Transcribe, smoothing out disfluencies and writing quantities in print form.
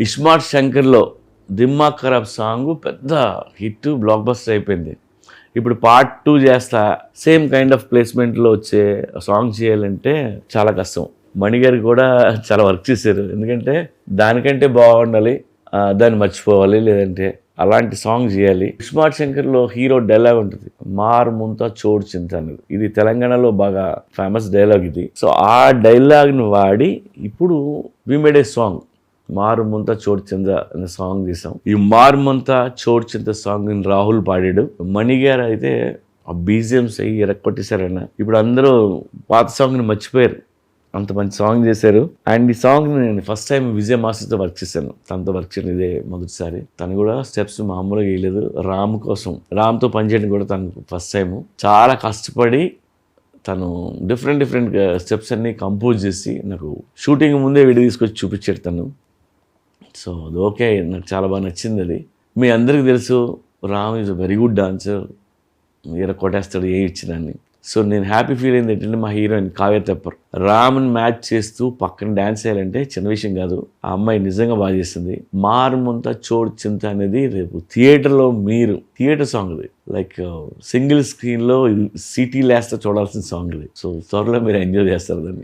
ఇస్మార్ట్ శంకర్లో దిమ్మాగ్ ఖరాబ్ సాంగ్ పెద్ద hit, block buster అయిపోయింది. ఇప్పుడు పార్ట్ 2 చేస్తా, సేమ్ కైండ్ ఆఫ్ ప్లేస్మెంట్లో వచ్చే సాంగ్ చేయాలంటే చాలా కష్టం. మణిగారు కూడా చాలా వర్క్ చేశారు, ఎందుకంటే దానికంటే బాగుండాలి, దాన్ని మర్చిపోవాలి, లేదంటే అలాంటి సాంగ్ చేయాలి. ఇస్మార్ట్ శంకర్లో హీరో డైలాగ్ ఉంటుంది, మార్ ముంతా చోడు చింత అనేది. ఇది తెలంగాణలో బాగా ఫేమస్ డైలాగ్ ఇది. సో ఆ డైలాగ్ని వాడి ఇప్పుడు వి మేడ్ ఏ సాంగ్, మారు ముంత చోటు చింద అనే సాంగ్ తీసాం. ఈ మారు ముంత చోటు చింత సాంగ్ రాహుల్ పాడాడు. మణి గారు అయితే ఆ బీజిఎంస్ అయ్యి ఎరక్కొట్టేశారన్న. ఇప్పుడు అందరూ పాత సాంగ్ని మర్చిపోయారు, అంత మంచి సాంగ్ చేశారు. అండ్ ఈ సాంగ్ నేను ఫస్ట్ టైం విజయ్ మాస్టర్తో వర్క్ చేశాను. తనతో వర్క్ చేయడం ఇదే మొదటిసారి. తను కూడా స్టెప్స్ మామూలుగా వేయలేదు. రామ్ కోసం, రామ్తో పనిచేయడం కూడా తనకు ఫస్ట్ టైం. చాలా కష్టపడి తను డిఫరెంట్ స్టెప్స్ అన్నీ కంపోజ్ చేసి నాకు షూటింగ్ ముందే వీడియో తీసుకొచ్చి చూపించాడు తను. సో అది ఓకే, నాకు చాలా బాగా నచ్చింది అది. మీ అందరికీ తెలుసు Ram is a very good dancer, కొట్టేస్తాడు ఏ ఇచ్చినాన్ని. సో నేను హ్యాపీ ఫీల్ అయింది ఏంటంటే మా హీరోయిన్ కావ్య తెప్పర్ రామ్ని మ్యాచ్ చేస్తూ పక్కన డ్యాన్స్ చేయాలంటే చిన్న విషయం కాదు. ఆ అమ్మాయి నిజంగా బాగా చేసింది. మారుమంతా చోడు చింత అనేది రేపు థియేటర్లో మీరు థియేటర్ సాంగ్ ఇది, లైక్ సింగిల్ స్క్రీన్లో సిటీ లేస్తా చూడాల్సిన సాంగ్ ఇది. సో త్వరలో మీరు ఎంజాయ్ చేస్తారు దాన్ని.